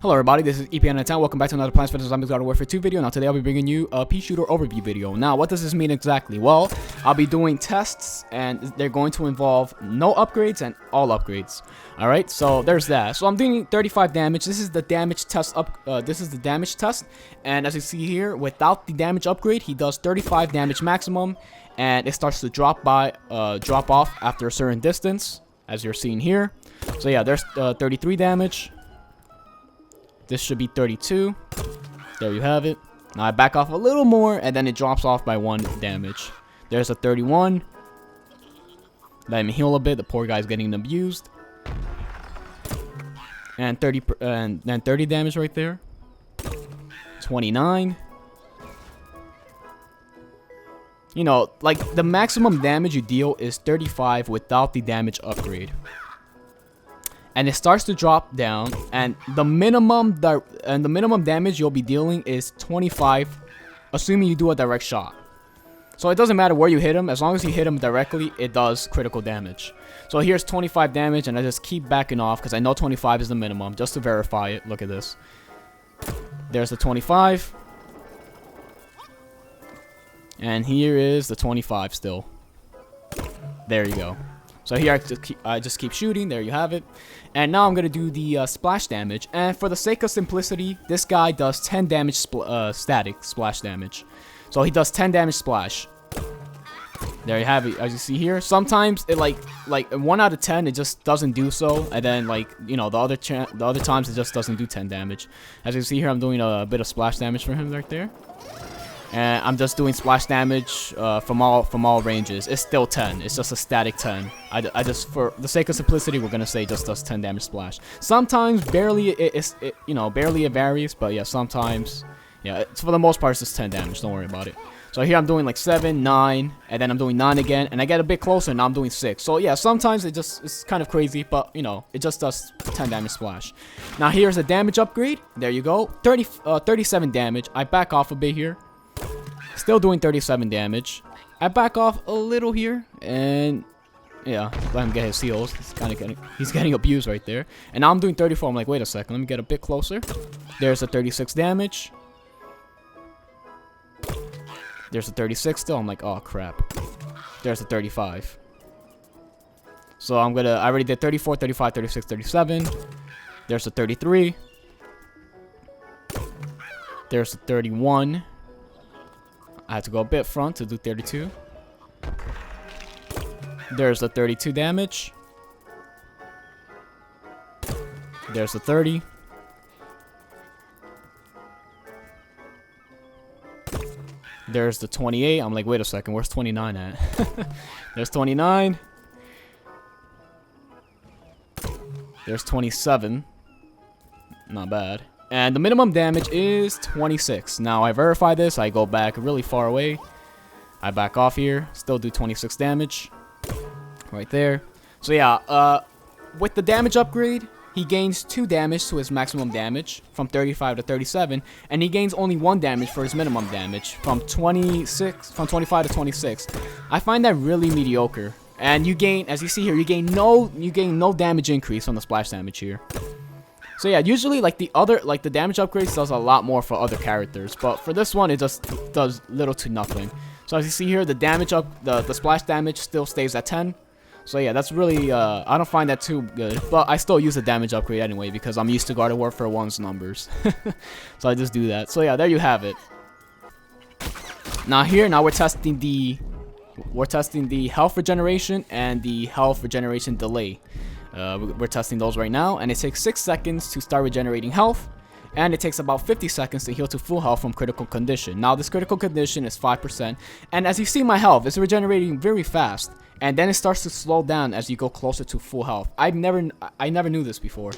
Hello everybody, this is EPN10. Welcome back to another Plants vs Zombies Garden Warfare 2 video. Now today I'll be bringing you a Peashooter overview video. Now what does this mean exactly? Well, I'll be doing tests and they're going to involve no upgrades and all upgrades. Alright, so there's that. So I'm doing 35 damage. This is the damage test and as you see here, without the damage upgrade, he does 35 damage maximum and it starts to drop off after a certain distance, as you're seeing here. So yeah, there's 33 damage. This should be 32. There you have it. Now I back off a little more, and then it drops off by 1 damage. There's a 31. Let him heal a bit. The poor guy's getting abused. And 30 damage right there. 29. You know, like the maximum damage you deal is 35 without the damage upgrade. And it starts to drop down, and the minimum damage you'll be dealing is 25, assuming you do a direct shot. So it doesn't matter where you hit him, as long as you hit him directly, it does critical damage. So here's 25 damage, and I just keep backing off because I know 25 is the minimum, just to verify it. Look at this. There's the 25, and here is the 25 still. There you go. So here I just keep shooting. There you have it. And now I'm going to do the splash damage. And for the sake of simplicity, this guy does 10 damage static splash damage. So he does 10 damage splash. There you have it. As you see here, sometimes it like 1 out of 10 it just doesn't do so, and then the other times it just doesn't do 10 damage. As you see here, I'm doing a bit of splash damage for him right there. And I'm just doing splash damage from all ranges. It's still 10. It's just a static 10. I just, for the sake of simplicity, we're gonna say it just does 10 damage splash. Sometimes barely barely it varies, but yeah, sometimes for the most part it's just 10 damage. Don't worry about it. So here I'm doing like 7, 9, and then I'm doing 9 again, and I get a bit closer. Now I'm doing 6. So yeah, sometimes it's kind of crazy, but it just does 10 damage splash. Now here's a damage upgrade. There you go. 37 damage. I back off a bit here. Still doing 37 damage. I back off a little here, and yeah, let him get his heals. He's getting abused right there. And now I'm doing 34. I'm like, wait a second, let me get a bit closer. There's a 36 damage. There's a 36 still. I'm like, oh crap. There's a 35. So I already did 34, 35, 36, 37. There's a 33. There's a 31. I had to go a bit front to do 32. There's the 32 damage. There's the 30. There's the 28. I'm like, wait a second, where's 29 at? There's 29. There's 27. Not bad. And the minimum damage is 26. Now I verify this. I go back really far away. I back off here. Still do 26 damage. Right there. So yeah, with the damage upgrade, he gains 2 damage to his maximum damage from 35 to 37. And he gains only 1 damage for his minimum damage from 25 to 26. I find that really mediocre. And you gain, as you see here, you gain no damage increase on the splash damage here. So yeah, usually the damage upgrades does a lot more for other characters, but for this one it just does little to nothing. So as you see here, the splash damage still stays at 10. So yeah, that's really I don't find that too good, but I still use the damage upgrade anyway because I'm used to Garden Warfare 1's numbers. So I just do that. So yeah, there you have it. Now we're testing the health regeneration and the health regeneration delay. We're testing those right now, and it takes 6 seconds to start regenerating health, and it takes about 50 seconds to heal to full health from critical condition. Now this critical condition is 5%, and as you see my health, it's regenerating very fast, and then it starts to slow down as you go closer to full health. I never knew this before.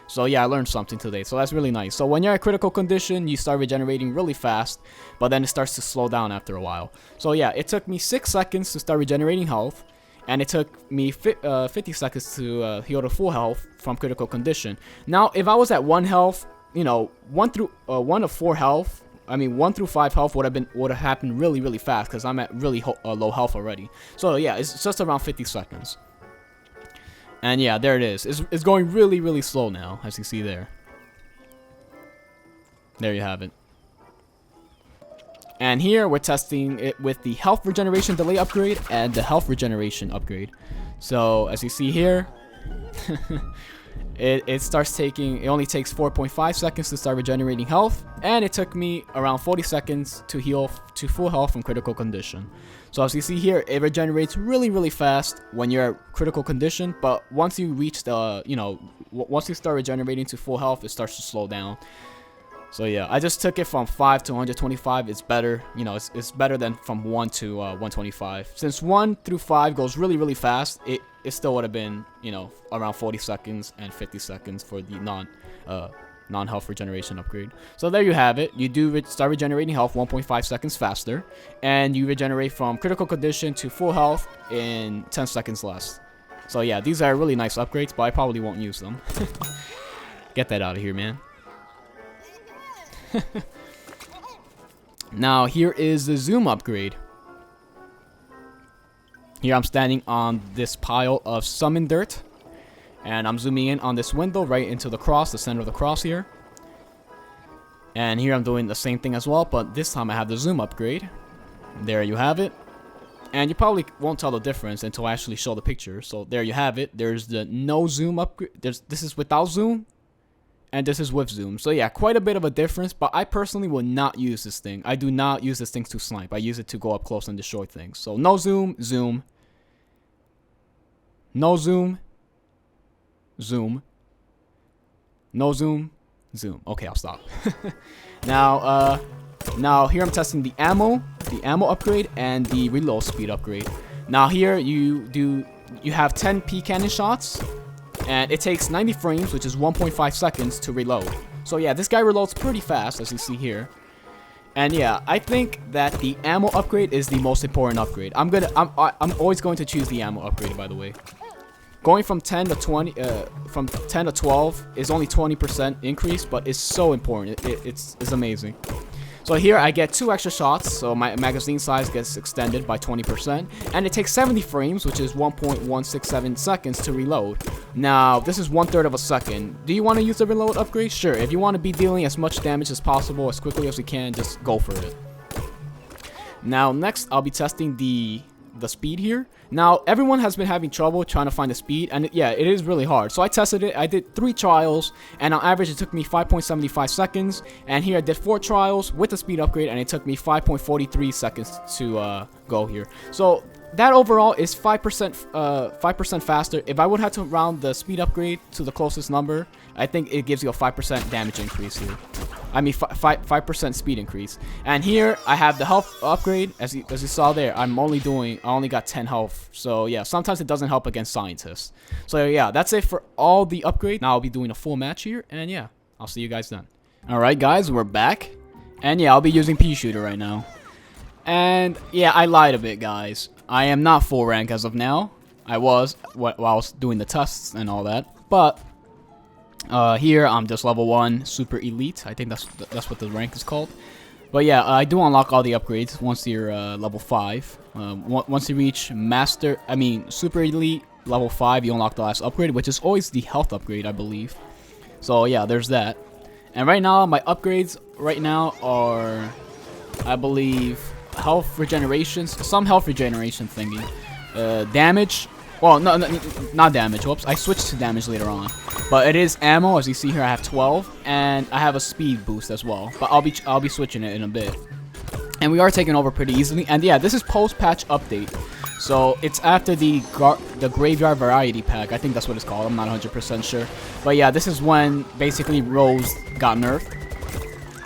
So yeah, I learned something today, so that's really nice. So when you're at critical condition, you start regenerating really fast, but then it starts to slow down after a while. So yeah, it took me 6 seconds to start regenerating health, and it took me 50 seconds to heal to full health from critical condition. Now, if I was at 1 health, 1 to 4 health, 1 through 5 health would have happened really fast because I'm at really low health already. So yeah, it's just around 50 seconds. And yeah, there it is. It's going really slow now, as you see there. There you have it. And here we're testing it with the health regeneration delay upgrade and the health regeneration upgrade. So as you see here, it only takes 4.5 seconds to start regenerating health, and it took me around 40 seconds to heal to full health from critical condition. So as you see here, it regenerates really fast when you're at critical condition, but once you reach the, once you start regenerating to full health, it starts to slow down. So yeah, I just took it from 5 to 125. It's better, it's better than from 1 to 125. Since 1 through 5 goes really fast, it still would have been, around 40 seconds and 50 seconds for the non-health regeneration upgrade. So there you have it. You do start regenerating health 1.5 seconds faster, and you regenerate from critical condition to full health in 10 seconds less. So yeah, these are really nice upgrades, but I probably won't use them. Get that out of here, man. Now here is the zoom upgrade. Here I'm standing on this pile of summon dirt, and I'm zooming in on this window right into the cross, the center of the cross here. And here I'm doing the same thing as well, but this time I have the zoom upgrade. There you have it. And you probably won't tell the difference until I actually show the picture. So there you have it. There's the no zoom upgrade. This is without zoom, and this is with zoom. So yeah, quite a bit of a difference, but I personally will not use this thing. I do not use this thing to snipe. I use it to go up close and destroy things. So no zoom, zoom. No zoom, zoom. No zoom, zoom. Okay, I'll stop. Now here I'm testing the ammo upgrade and the reload speed upgrade. Now here you have 10 P cannon shots, and it takes 90 frames, which is 1.5 seconds to reload. So yeah, this guy reloads pretty fast, as you see here. And yeah, I think that the ammo upgrade is the most important upgrade. I'm always going to choose the ammo upgrade, by the way. Going from 10 to 20, from 10 to 12 is only 20% increase, but it's so important. It's amazing. So here I get 2 extra shots, so my magazine size gets extended by 20%, and it takes 70 frames, which is 1.167 seconds to reload. Now, this is 1/3 of a second. Do you want to use the reload upgrade? Sure. If you want to be dealing as much damage as possible, as quickly as you can, just go for it. Now, next, I'll be testing the speed here. Now, everyone has been having trouble trying to find the speed, and yeah, it is really hard. So I tested it. I did 3 trials, and on average, it took me 5.75 seconds. And here I did 4 trials with the speed upgrade, and it took me 5.43 seconds to go here. So that overall is 5% faster. If I would have to round the speed upgrade to the closest number, I think it gives you a 5% damage increase here. I mean 5% speed increase. And here I have the health upgrade. As you saw there, I only got 10 health. So yeah, sometimes it doesn't help against scientists. So yeah, that's it for all the upgrades. Now I'll be doing a full match here, and yeah, I'll see you guys then. Alright guys, we're back. And yeah, I'll be using Peashooter right now. And yeah, I lied a bit, guys. I am not full rank as of now. I was while I was doing the tests and all that. But here I'm just level 1 super elite. I think that's what the rank is called. But yeah, I do unlock all the upgrades once you're level 5. Once you reach super elite level 5, you unlock the last upgrade, which is always the health upgrade, I believe. So yeah, there's that. And right now my upgrades are, I believe, health regeneration, some health regeneration thingy, damage. Well, no, not damage. Whoops, I switched to damage later on. But it is ammo, as you see here. I have 12, and I have a speed boost as well. But I'll be switching it in a bit. And we are taking over pretty easily. And yeah, this is post-patch update, so it's after the graveyard variety pack. I think that's what it's called. I'm not 100% sure. But yeah, this is when basically Rose got nerfed.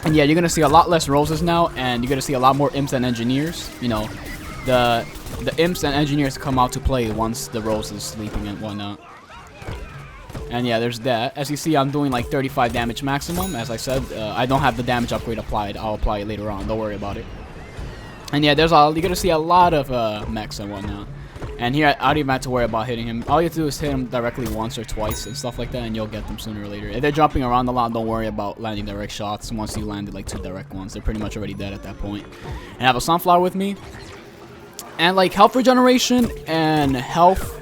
And yeah, you're gonna see a lot less Roses now, and you're gonna see a lot more imps and engineers. You know, the imps and engineers come out to play once the Rose is sleeping and whatnot. And yeah, there's that. As you see, I'm doing like 35 damage maximum. As I said, I don't have the damage upgrade applied. I'll apply it later on. Don't worry about it. And yeah, you're gonna see a lot of mechs and whatnot. And here, I don't even have to worry about hitting him. All you have to do is hit him directly once or twice and stuff like that, and you'll get them sooner or later. If they're jumping around a lot, don't worry about landing direct shots. Once you landed like 2 direct ones, they're pretty much already dead at that point. And I have a sunflower with me. And like health regeneration and health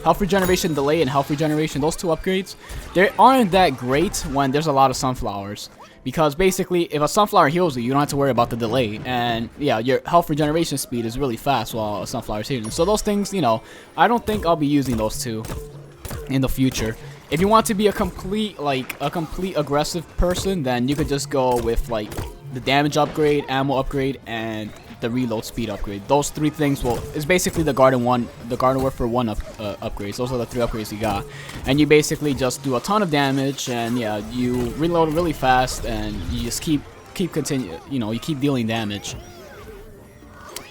health regeneration delay and health regeneration, those two upgrades, they aren't that great when there's a lot of sunflowers. Because basically, if a sunflower heals you, you don't have to worry about the delay. And yeah, your health regeneration speed is really fast while a sunflower is healing. So those things, you know, I don't think I'll be using those two in the future. If you want to be a complete aggressive person, then you could just go with like the damage upgrade, ammo upgrade, and the reload speed upgrade. Those three things is basically the Garden Warfare 1 upgrades. Those are the three upgrades you got, and you basically just do a ton of damage, and yeah, you reload really fast, and you just keep you keep dealing damage.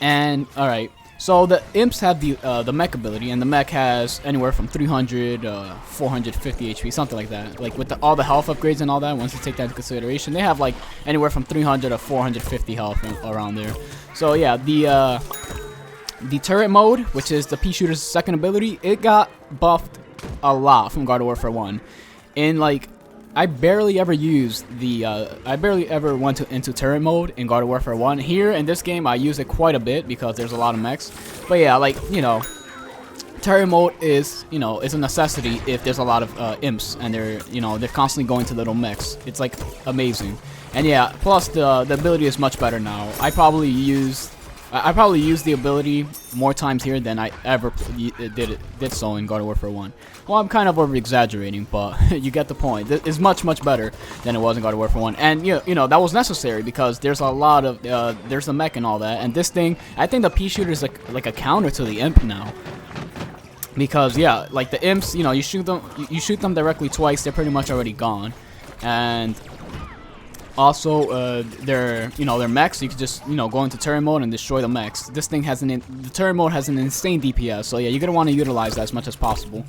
And all right, so the imps have the mech ability, and the mech has anywhere from 300 450 HP, something like that. Like with all the health upgrades and all that, once you take that into consideration, they have like anywhere from 300 to 450 health around there. So yeah, the turret mode, which is the Peashooter's second ability, it got buffed a lot from Garden Warfare 1. In like, I barely ever used I barely ever went into turret mode in Garden Warfare 1. Here in this game, I use it quite a bit because there's a lot of mechs. But yeah, like, you know, turret mode is, you know, is a necessity if there's a lot of imps and they're constantly going to little mechs. It's like amazing. And yeah, plus the ability is much better now. I probably use the ability more times here than I ever did so in Garden Warfare 1. Well, I'm kind of over exaggerating, but you get the point. It's much better than it was in Garden Warfare 1, and you know that was necessary because there's a lot of there's a mech and all that, and this thing, I think the Peashooter is like a counter to the imp now. Because yeah, like the imps, you know, you shoot them directly twice, they're pretty much already gone, and also, they're mechs. You can just go into turret mode and destroy the mechs. This thing has the turret mode has an insane DPS, so yeah, you're gonna want to utilize that as much as possible.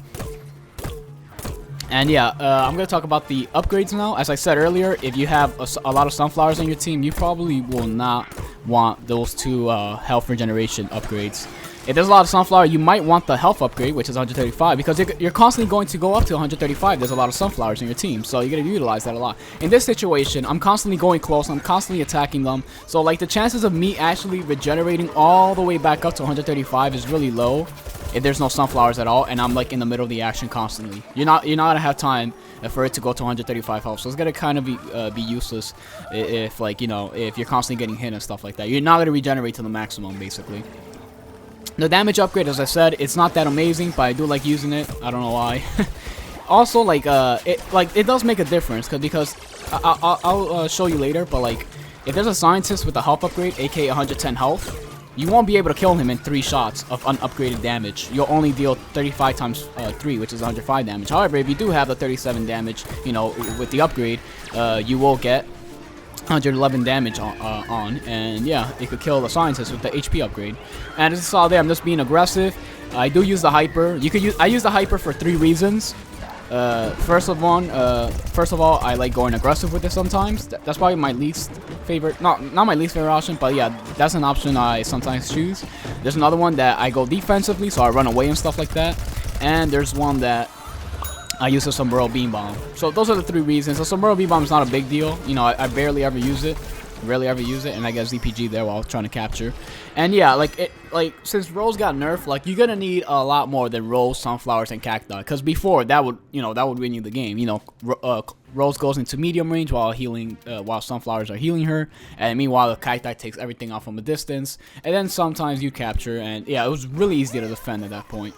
And yeah, I'm gonna talk about the upgrades now. As I said earlier, if you have a lot of sunflowers on your team, you probably will not want those two health regeneration upgrades. If there's a lot of sunflower, you might want the health upgrade, which is 135, because you're constantly going to go up to 135. There's a lot of sunflowers in your team, so you're going to utilize that a lot. In this situation, I'm constantly going close. I'm constantly attacking them. So, like, the chances of me actually regenerating all the way back up to 135 is really low if there's no sunflowers at all, and I'm, like, in the middle of the action constantly. You're not going to have time for it to go to 135 health, so it's going to kind of be useless if, like, if you're constantly getting hit and stuff like that. You're not going to regenerate to the maximum, basically. The damage upgrade, as I said, it's not that amazing, but I do like using it. I don't know why. Also, like, it does make a difference because I'll show you later. But like, if there's a scientist with a health upgrade, aka 110 health, you won't be able to kill him in 3 shots of unupgraded damage. You'll only deal 35 times 3, which is 105 damage. However, if you do have the 37 damage, with the upgrade, you will get 111 damage on, and yeah, it could kill the scientist with the HP upgrade. And as you saw there, I'm just being aggressive. I do use the hyper. I use the hyper for 3 reasons. First of all, I like going aggressive with it sometimes. That's probably my least favorite, not my least favorite option, but yeah, that's an option I sometimes choose. There's another one that I go defensively, so I run away and stuff like that. And there's one that I use a Sombrero Beam Bomb. So those are the 3 reasons. The Sombrero Beam Bomb is not a big deal. I barely ever use it. And I get ZPG there while trying to capture. And yeah, since Rose got nerfed, like, you're gonna need a lot more than Rose, Sunflowers, and Cacti. Because before, that would win you the game. Rose goes into medium range while while Sunflowers are healing her. And meanwhile, the Cacti takes everything off from a distance. And then sometimes you capture, and yeah, it was really easy to defend at that point.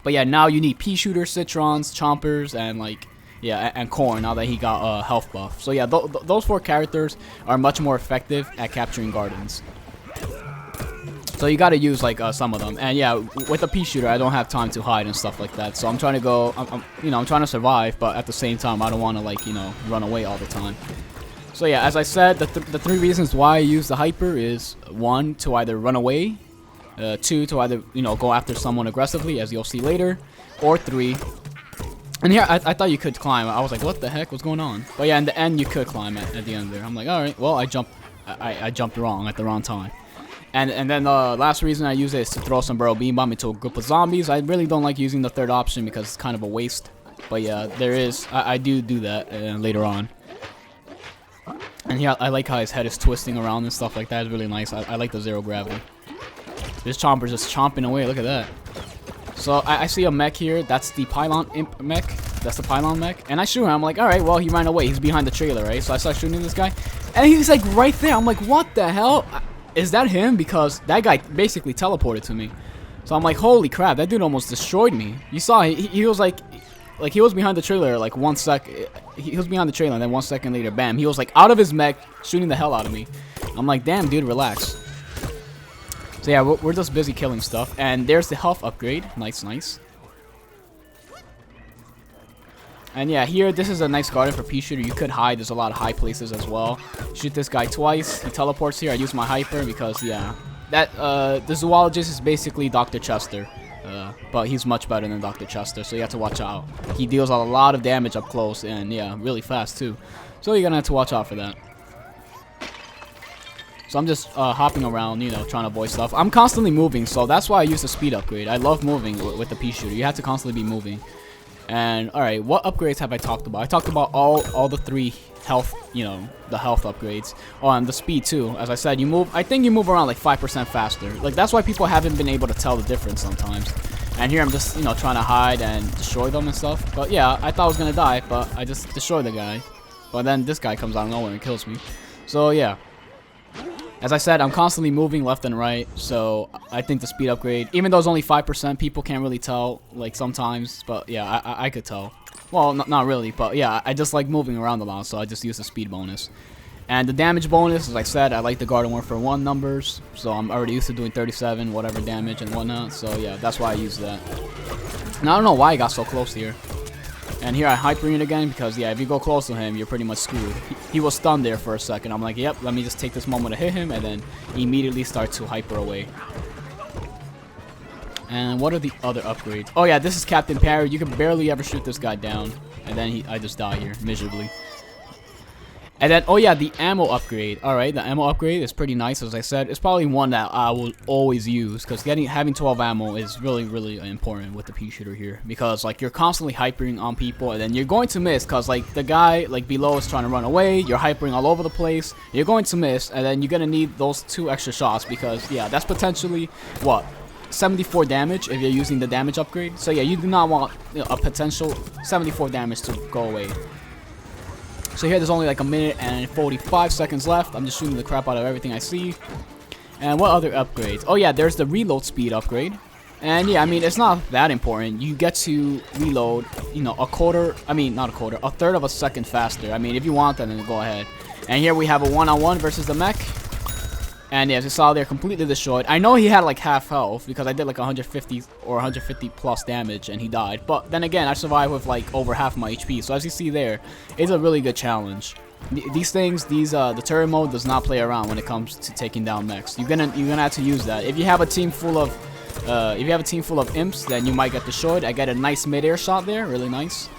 But yeah, now you need Peashooter, Citrons, Chompers, and and Corn now that he got a health buff. So yeah, those 4 characters are much more effective at capturing gardens. So you gotta use some of them. And yeah, with a Peashooter, I don't have time to hide and stuff like that. So I'm trying to go, I'm trying to survive, but at the same time, I don't want to run away all the time. So yeah, as I said, the 3 reasons why I use the hyper is 1, to either run away. 2, to either go after someone aggressively, as you'll see later, or 3. And here I thought you could climb. I was like, what the heck, what's going on? But yeah, in the end you could climb at the end there. I'm like, all right, well, I jumped wrong at the wrong time. And then the last reason I use it is to throw Sombrero Beam Bomb into a group of zombies. I really don't like using the 3rd option because it's kind of a waste. But yeah, I do that later on. And here I like how his head is twisting around and stuff like that. It's really nice. I like the 0 gravity. This Chomper's just chomping away. Look at that. So I see a mech here. That's the pylon imp mech. That's the pylon mech. And I shoot him. I'm like, alright, well, he ran away. He's behind the trailer, right? So I start shooting this guy. And he's like right there. I'm like, what the hell? Is that him? Because that guy basically teleported to me. So I'm like, holy crap, that dude almost destroyed me. You saw, he was like he was behind the trailer like 1 sec. He was behind the trailer and then 1 second later, bam, he was like out of his mech shooting the hell out of me. I'm like, damn, dude, relax. So yeah, we're just busy killing stuff. And there's the health upgrade. Nice, nice. And yeah, here, this is a nice garden for Peashooter. You could hide. There's a lot of high places as well. Shoot this guy twice. He teleports here. I use my hyper because, yeah, that the zoologist is basically Dr. Chester. But he's much better than Dr. Chester, so you have to watch out. He deals a lot of damage up close and, yeah, really fast, too. So you're going to have to watch out for that. So I'm just hopping around, you know, trying to avoid stuff. I'm constantly moving, so that's why I use the speed upgrade. I love moving with the Peashooter. You have to constantly be moving. And, alright, what upgrades have I talked about? I talked about all the 3 health, you know, the health upgrades. Oh, and the speed, too. As I said, you move, I think you move around like 5% faster. Like, that's why people haven't been able to tell the difference sometimes. And here I'm just, you know, trying to hide and destroy them and stuff. But, yeah, I thought I was going to die, but I just destroyed the guy. But then this guy comes out of nowhere and kills me. So, yeah. As I said, I'm constantly moving left and right, so I think the speed upgrade, even though it's only 5%, people can't really tell, like, sometimes, but yeah, I could tell. Well, not really, but yeah, I just like moving around a lot, so I just use the speed bonus. And the damage bonus, as I said, I like the Garden Warfare 1 numbers, so I'm already used to doing 37, whatever damage and whatnot, so yeah, that's why I use that. Now, I don't know why I got so close here. And here I hyper it again because, yeah, if you go close to him, you're pretty much screwed. He was stunned there for a second. I'm like, yep, let me just take this moment to hit him, and then immediately start to hyper away. And what are the other upgrades? Oh, yeah, this is Captain Parry. You can barely ever shoot this guy down, and then I just die here miserably. And then, oh yeah, the ammo upgrade. Alright, the ammo upgrade is pretty nice, as I said. It's probably one that I will always use, because having 12 ammo is really, really important with the Peashooter here. Because, like, you're constantly hypering on people, and then you're going to miss, because, like, the guy, like, below is trying to run away, you're hypering all over the place, you're going to miss, and then you're going to need those 2 extra shots, because, yeah, that's potentially, what? 74 damage if you're using the damage upgrade. So, yeah, you do not want, you know, a potential 74 damage to go away. So here there's only like a minute and 45 seconds left. I'm just shooting the crap out of everything I see. And what other upgrades? Oh yeah, there's the reload speed upgrade. And yeah, I mean, it's not that important. You get to reload, you know, a third of a second faster. I mean, if you want that, then go ahead. And here we have a one-on-one versus the mech. And yeah, as you saw, they're completely destroyed. I know he had like half health because I did like 150 or 150 plus damage and he died. But then again, I survived with like over half my HP. So as you see there, it's a really good challenge. These things, the turret mode does not play around when it comes to taking down mechs. You're gonna have to use that. If you have a team full of imps, then you might get destroyed. I get a nice mid-air shot there, really nice.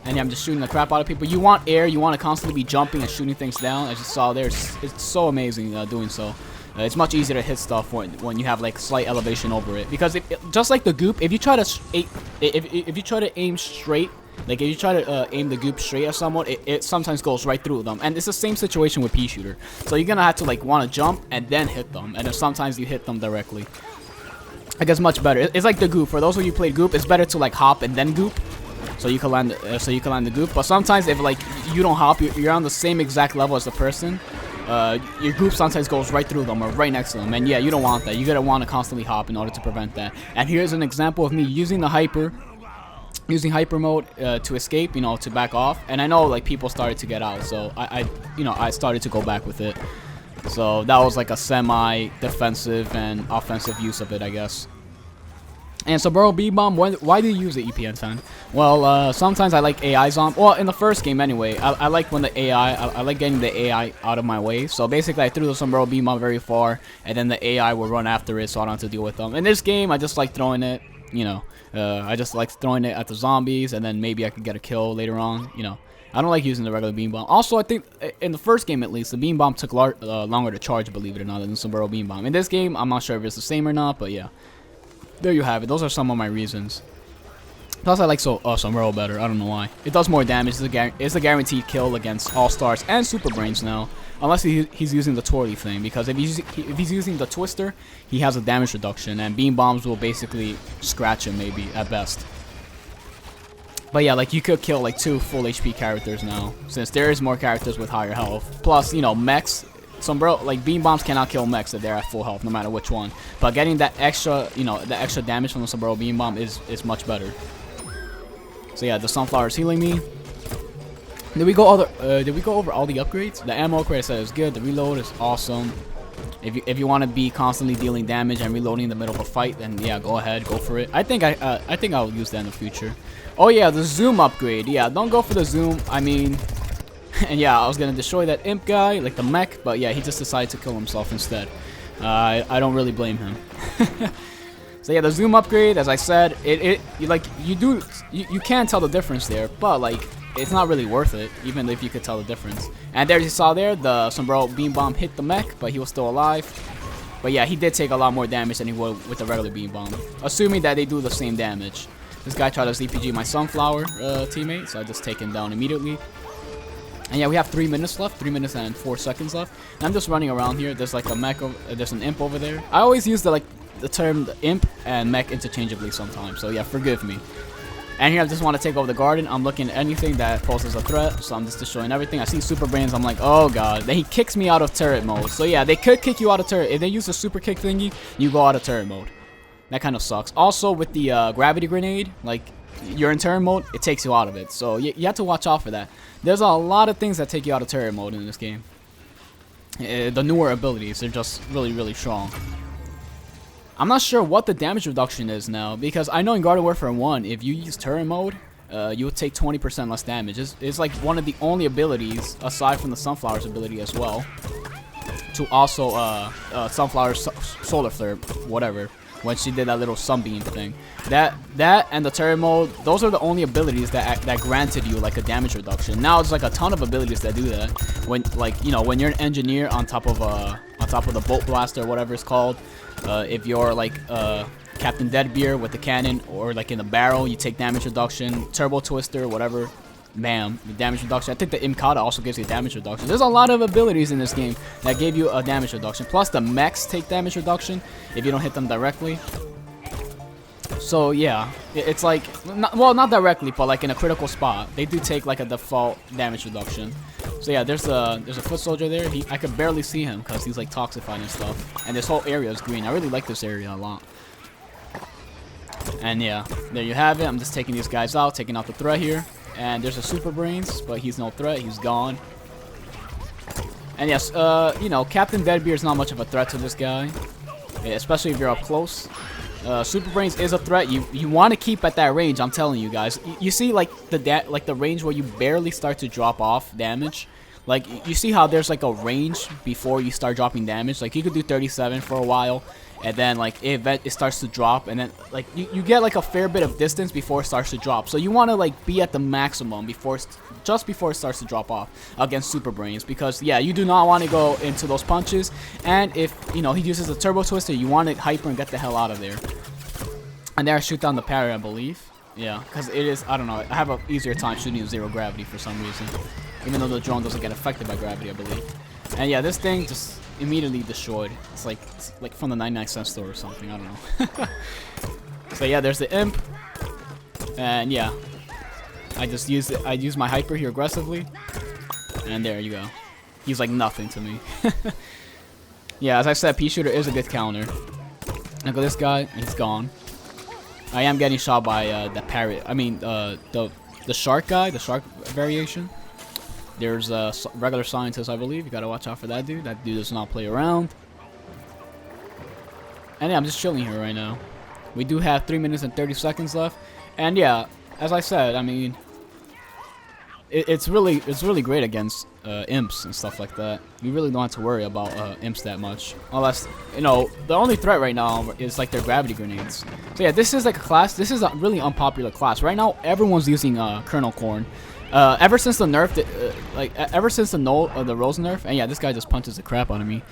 And yeah, I'm just shooting the crap out of people. You want air, you want to constantly be jumping and shooting things down. As you saw there, it's so amazing doing so. It's much easier to hit stuff when you have like slight elevation over it. Because just like the goop, if you try to aim straight, like if you try to aim the goop straight at someone, it sometimes goes right through them. And it's the same situation with Peashooter. So you're gonna have to like want to jump and then hit them. And then sometimes you hit them directly. I guess much better. It's like the goop. For those of you who played goop, it's better to like hop and then goop. So you can land the goop. But sometimes if like you don't hop, you're on the same exact level as the person. Your goop sometimes goes right through them or right next to them. And yeah, you don't want that. You're gonna want to constantly hop in order to prevent that. And here's an example of me using the hyper mode to escape, you know, to back off. And I know like people started to get out, so I started to go back with it. So that was like a semi-defensive and offensive use of it, I guess. And so, bro, B-Bomb, why do you use the EPN 10? Well, sometimes I like AI zombie. Well, in the first game anyway, I like when the AI, I like getting the AI out of my way. So basically, I threw the Sombrero B-Bomb very far, and then the AI will run after it, so I don't have to deal with them. In this game, I just like throwing it, you know. I just like throwing it at the zombies, and then maybe I can get a kill later on, you know. I don't like using the regular beam bomb. Also, I think in the first game at least, the beam bomb took longer to charge, believe it or not, than the Sombrero beam bomb. In this game, I'm not sure if it's the same or not, but yeah. There you have it. Those are some of my reasons. Plus, I like Sombrero better. I don't know why. It does more damage. It's a guaranteed kill against All-Stars and Super Brains now. Unless he's using the twirly thing. Because if he's using the Twister, he has a damage reduction. And Beam Bombs will basically scratch him, maybe, at best. But yeah, like, you could kill, like, 2 full HP characters now. Since there is more characters with higher health. Plus, you know, mechs. Sombrero, like, Beam Bombs cannot kill mechs if they're at full health, no matter which one. But getting that extra, you know, the extra damage from the Sombrero Beam Bomb is much better. So yeah, the Sunflower is healing me. Did we go over all the upgrades? The ammo upgrade I said is good. The reload is awesome. If you want to be constantly dealing damage and reloading in the middle of a fight, then yeah, go ahead, go for it. I think I'll use that in the future. Oh yeah, the zoom upgrade. Yeah, don't go for the zoom. I mean, and yeah, I was gonna destroy that imp guy, like the mech, but yeah, he just decided to kill himself instead. I don't really blame him. So yeah, the zoom upgrade, as I said, you can tell the difference there, but like it's not really worth it, even if you could tell the difference. And there you saw there, the Sombrero Beam Bomb hit the mech, but he was still alive. But yeah, he did take a lot more damage than he would with the regular Beam Bomb, assuming that they do the same damage. This guy tried to ZPG my Sunflower teammate, so I just take him down immediately. And yeah, we have 3 minutes left, 3 minutes and 4 seconds left. And I'm just running around here. There's like a mech, there's an imp over there. I always use the term imp and mech interchangeably sometimes, so yeah, forgive me. And here I just want to take over the garden. I'm looking at anything that poses a threat, so I'm just destroying everything. I see Super Brains, I'm like, oh god. Then he kicks me out of turret mode. So yeah, they could kick you out of turret. If they use the super kick thingy, you go out of turret mode. That kind of sucks. Also, with the gravity grenade, like, you're in turret mode, it takes you out of it. So you have to watch out for that. There's a lot of things that take you out of turret mode in this game. The newer abilities, they're just really, really strong. I'm not sure what the damage reduction is now, because I know in Garden Warfare 1, if you use turret mode, you would take 20% less damage. It's like one of the only abilities, aside from the Sunflower's ability as well, to also Sunflower's Solar Flare, whatever, when she did that little sunbeam thing. That and the turret mode, those are the only abilities that granted you like a damage reduction. Now it's like a ton of abilities that do that. When, like, you know, when you're an engineer on top of the bolt blaster or whatever it's called, if you're like Captain Deadbeer with the cannon, or like in the barrel, you take damage reduction. Turbo Twister, whatever, bam, the damage reduction. I think the Imkata also gives you damage reduction. There's a lot of abilities in this game that gave you a damage reduction. Plus the mechs take damage reduction if you don't hit them directly. So yeah, it's like, not directly, but like in a critical spot, they do take like a default damage reduction. So yeah, there's a foot soldier there. I could barely see him because he's like toxified and stuff. And this whole area is green. I really like this area a lot. And yeah, there you have it. I'm just taking these guys out, taking out the threat here. And there's a Super Brains, but he's no threat. He's gone. And yes, you know, Captain Deadbeer is not much of a threat to this guy, especially if you're up close. Super Brains is a threat. You want to keep at that range. I'm telling you guys. You see, like the range where you barely start to drop off damage. Like, you see how there's like a range before you start dropping damage. Like, you could do 37 for a while, and then like it starts to drop, and then like you get like a fair bit of distance before it starts to drop. So you want to like be at the maximum just before it starts to drop off against Super Brains, because yeah, you do not want to go into those punches. And if you know he uses a Turbo Twister, you want to hyper and get the hell out of there. And there I shoot down the parry, I believe. Yeah, because it is, I don't know, I have an easier time shooting zero gravity for some reason, even though the drone doesn't get affected by gravity, I believe. And yeah, this thing just immediately destroyed. It's like from the 99-cent store or something, I don't know. So yeah, there's the imp. And yeah, I use my hyper here aggressively. And there you go. He's like nothing to me. Yeah, as I said, Peashooter is a good counter. Look at this guy, and he's gone. I am getting shot by the parrot. I mean, the shark guy, the shark variation. There's a regular scientist, I believe. You gotta watch out for that dude. That dude does not play around. And yeah, I'm just chilling here right now. We do have 3 minutes and 30 seconds left. And yeah, as I said, I mean, it's really great against imps and stuff like that. You really don't have to worry about imps that much, unless, you know, the only threat right now is like their gravity grenades. So yeah, this is like a class. This is a really unpopular class right now. Everyone's using Kernel Corn. Ever since the nerf, ever since the Rose nerf, and yeah, this guy just punches the crap out of me.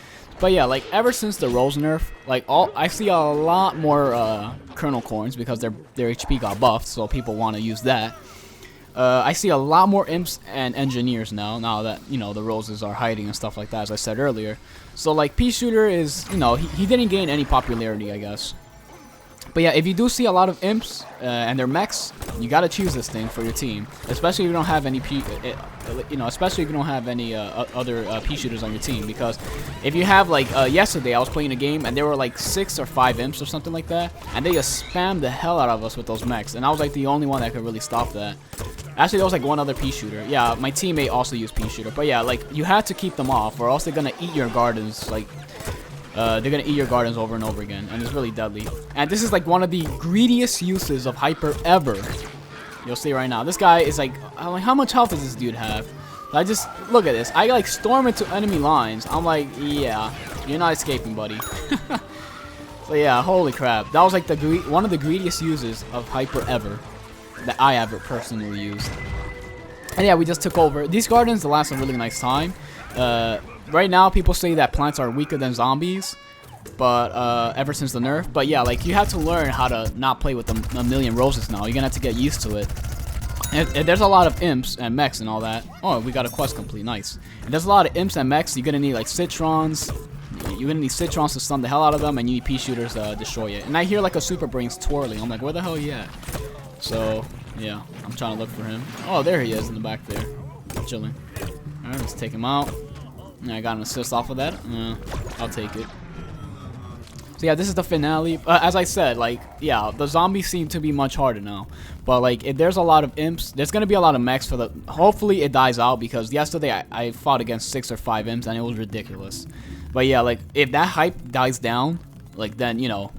But yeah, like ever since the Rose nerf, like I see a lot more Kernel Corns because their HP got buffed, so people want to use that. I see a lot more imps and engineers now that, you know, the roses are hiding and stuff like that, as I said earlier. So like Peashooter is, you know, he didn't gain any popularity, I guess. But yeah, if you do see a lot of imps and their mechs, you gotta choose this thing for your team, especially if you don't have any especially if you don't have any other Peashooters on your team. Because if you have like yesterday, I was playing a game and there were like 6 or 5 imps or something like that, and they just spammed the hell out of us with those mechs, and I was like the only one that could really stop that. Actually, there was like one other Peashooter. Yeah, my teammate also used Peashooter, but yeah, like you had to keep them off, or else they're gonna eat your gardens. Like they're gonna eat your gardens over and over again, and it's really deadly. And this is like one of the greediest uses of hyper ever. You'll see right now. This guy is like, I'm like, how much health does this dude have? I just look at this. I like storm into enemy lines. I'm like, yeah, you're not escaping, buddy. So yeah, holy crap. That was like one of the greediest uses of hyper ever that I ever personally used. And yeah, we just took over. These gardens last a really nice time. Right now, people say that plants are weaker than zombies, but ever since the nerf. But yeah, like you have to learn how to not play with a million roses now. You're gonna have to get used to it. And there's a lot of imps and mechs and all that. Oh, we got a quest complete, nice. And there's a lot of imps and mechs. You're gonna need like citrons. You're gonna need citrons to stun the hell out of them, and you need Peashooters to destroy it. And I hear like a super brains twirling. I'm like, where the hell are you at? So yeah, I'm trying to look for him. Oh, there he is in the back there, chilling. All right, let's take him out. I got an assist off of that. I'll take it. So yeah, this is the finale. As I said, like, yeah, the zombies seem to be much harder now. But like, if there's a lot of imps, there's gonna be a lot of mechs for the. Hopefully, it dies out, because yesterday I fought against 6 or 5 imps and it was ridiculous. But yeah, like if that hype dies down, like then you know.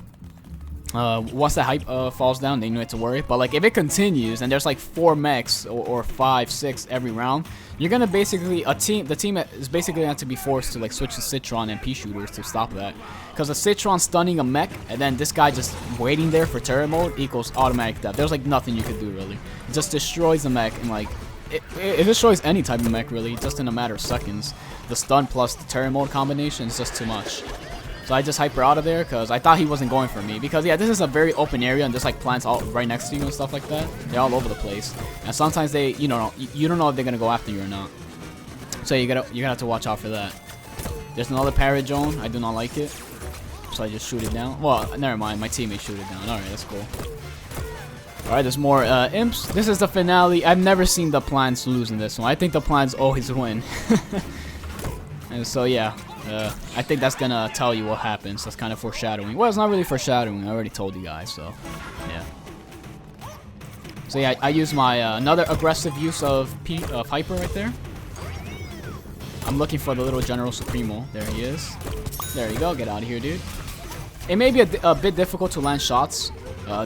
Once the hype falls down, then you don't have to worry. But like if it continues and there's like 4 mechs or 5, 6 every round, you're gonna basically the team is basically gonna have to be forced to like switch to Citron and Peashooters to stop that. Because a Citron stunning a mech and then this guy just waiting there for turret mode equals automatic death. There's like nothing you can do really. It just destroys the mech, and like it destroys any type of mech really, just in a matter of seconds. The stun plus the turret mode combination is just too much. So I just hyper out of there because I thought he wasn't going for me. Because yeah, this is a very open area and there's like plants all right next to you and stuff like that. They're all over the place. And sometimes they, you don't know if they're gonna go after you or not. So you're gonna have to watch out for that. There's another parrot drone. I do not like it. So I just shoot it down. Well, never mind. My teammates shoot it down. Alright, that's cool. Alright, there's more imps. This is the finale. I've never seen the plants lose in this one. I think the plants always win. And so yeah. I think that's gonna tell you what happens. That's kind of foreshadowing. Well, it's not really foreshadowing. I already told you guys, so yeah. So yeah, I use my another aggressive use of Hyper right there. I'm looking for the little General Supremo. There he is. There you go. Get out of here, dude. It may be a bit difficult to land shots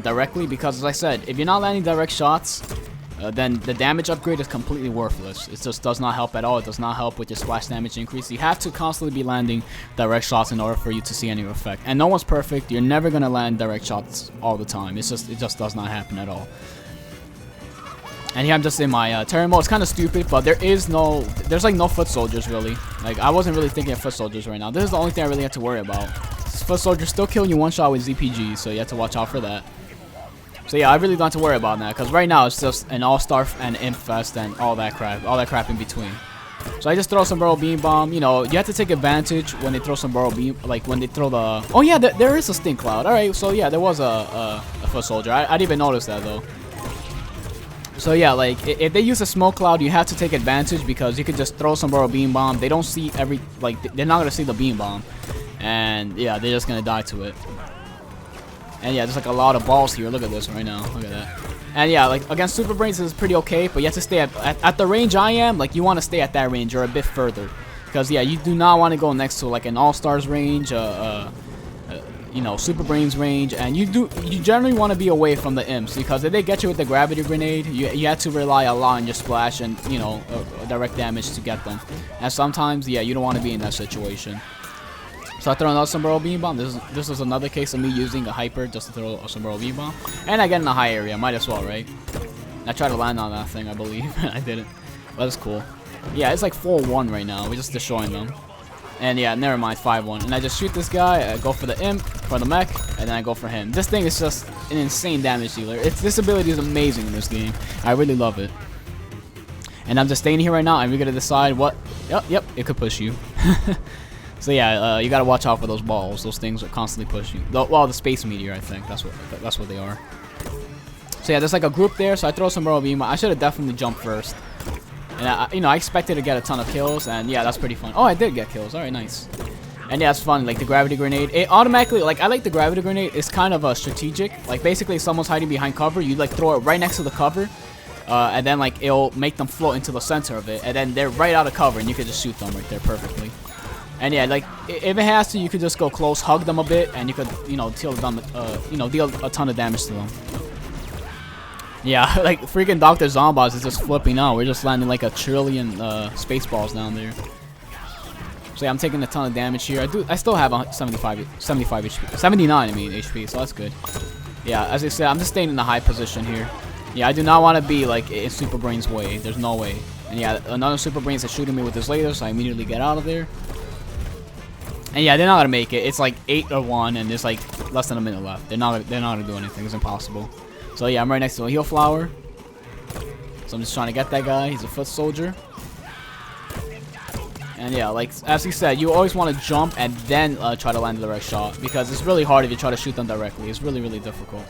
directly because, as I said, if you're not landing direct shots, then the damage upgrade is completely worthless. It just does not help at all. It does not help with your splash damage increase. You have to constantly be landing direct shots in order for you to see any effect. And no one's perfect. You're never gonna land direct shots all the time. It just does not happen at all. And here I'm just in my turret mode. It's kind of stupid, but there's like no foot soldiers really. Like I wasn't really thinking of foot soldiers right now. This is the only thing I really had to worry about. Foot soldiers still killing you one shot with ZPG, so you have to watch out for that. So yeah, I really don't have to worry about that, because right now it's just an all-star and imp fest and all that crap in between. So I just throw some Burrow Beam Bomb. You know, you have to take advantage when they throw some Burrow Beam, like when they throw the. Oh yeah, there is a Stink Cloud. All right, so yeah, there was a foot soldier. I didn't even notice that though. So yeah, like if they use a Smoke Cloud, you have to take advantage because you can just throw some Burrow Beam Bomb. They don't see they're not gonna see the Beam Bomb, and yeah, they're just gonna die to it. And yeah, there's like a lot of balls here. Look at this right now. Look at that. And yeah, like against Super Brains is pretty okay, but you have to stay at the range I am. Like you want to stay at that range or a bit further, because yeah, you do not want to go next to like an All Stars range, you know, Super Brains range, and you generally want to be away from the imps, because if they get you with the gravity grenade, you have to rely a lot on your splash and you know direct damage to get them. And sometimes yeah, you don't want to be in that situation. So I throw another Sombrero Beam Bomb. This is another case of me using a Hyper just to throw a Sombrero Beam Bomb. And I get in a high area. Might as well, right? I tried to land on that thing, I believe. I didn't. But it's cool. Yeah, it's like 4-1 right now. We're just destroying them. And yeah, never mind, 5-1. And I just shoot this guy, I go for the imp, for the mech, and then I go for him. This thing is just an insane damage dealer. This ability is amazing in this game. I really love it. And I'm just staying here right now, and we're gonna decide what. Yep, it could push you. So yeah, you gotta watch out for those balls. Those things are constantly pushing. Well, the space meteor, I think that's what they are. So yeah, there's like a group there. So I throw some beam. I should have definitely jumped first. And I expected to get a ton of kills, and yeah, that's pretty fun. Oh, I did get kills. All right, nice. And yeah, it's fun. Like the gravity grenade, it automatically, like, I like the gravity grenade. It's kind of strategic. Like basically, if someone's hiding behind cover, you like throw it right next to the cover, and then like it'll make them float into the center of it, and then they're right out of cover, and you can just shoot them right there perfectly. And yeah, like if it has to, you could just go close, hug them a bit, and you could deal a ton of damage to them. Yeah, like freaking Dr. Zomboss is just flipping out. We're just landing like a trillion space balls down there. So yeah, I'm taking a ton of damage here. I still have 75 HP, 79 I mean HP, so that's good. Yeah, as I said, I'm just staying in the high position here. Yeah, I do not want to be like in Super Brain's way. There's no way. And yeah, another Super Brain's is shooting me with his laser, so I immediately get out of there. And yeah, they're not gonna make it. It's like 8-1, and there's like less than a minute left. They're not gonna do anything. It's impossible. So yeah, I'm right next to a heal flower. So I'm just trying to get that guy. He's a foot soldier. And yeah, like as he said, you always want to jump and then try to land the direct shot, because it's really hard if you try to shoot them directly. It's really, really difficult.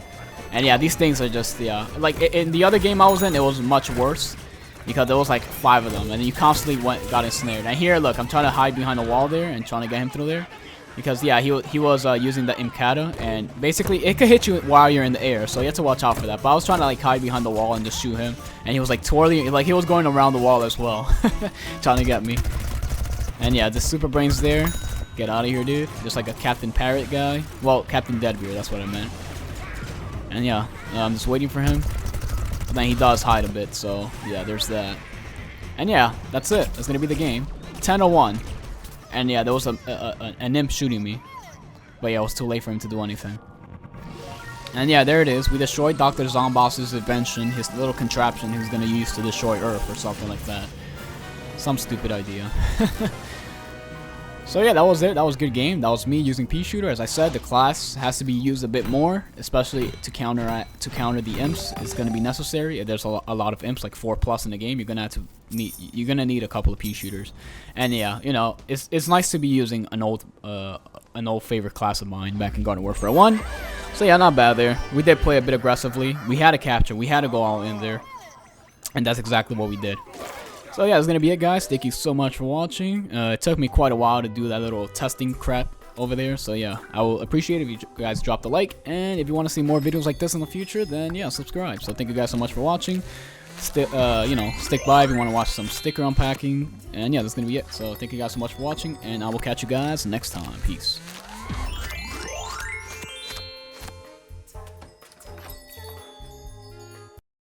And yeah, these things are just, yeah, like in the other game I was in, it was much worse, because there was like 5 of them, and you constantly got ensnared. And here, look, I'm trying to hide behind the wall there and trying to get him through there. Because yeah, he was using the Imkata, and basically it could hit you while you're in the air, so you have to watch out for that. But I was trying to like hide behind the wall and just shoot him, and he was like twirling, like he was going around the wall as well, trying to get me. And yeah, the Super Brain's there. Get out of here, dude. Just like a Captain Parrot guy. Well, Captain Deadbeard, that's what I meant. And yeah, I'm just waiting for him. But then he does hide a bit, so yeah, there's that. And yeah, that's it. That's gonna be the game. 10-1. And yeah, there was an imp shooting me. But yeah, it was too late for him to do anything. And yeah, there it is. We destroyed Dr. Zomboss's invention, his little contraption he was going to use to destroy Earth or something like that. Some stupid idea. So yeah, that was it. That was a good game. That was me using Peashooter. As I said, the class has to be used a bit more, especially to counter the imps. It's going to be necessary. If there's a lot of imps, like 4+ in the game, you're gonna need a couple of Peashooters. And yeah, it's nice to be using an old favorite class of mine back in Garden Warfare 1. So yeah, not bad there. We did play a bit aggressively. We had to capture. We had to go all in there, and that's exactly what we did. So yeah, that's going to be it, guys. Thank you so much for watching. It took me quite a while to do that little testing crap over there. So yeah, I will appreciate it if you guys drop a like. And if you want to see more videos like this in the future, then yeah, subscribe. So thank you guys so much for watching. Stick by if you want to watch some sticker unpacking. And yeah, that's going to be it. So thank you guys so much for watching. And I will catch you guys next time. Peace.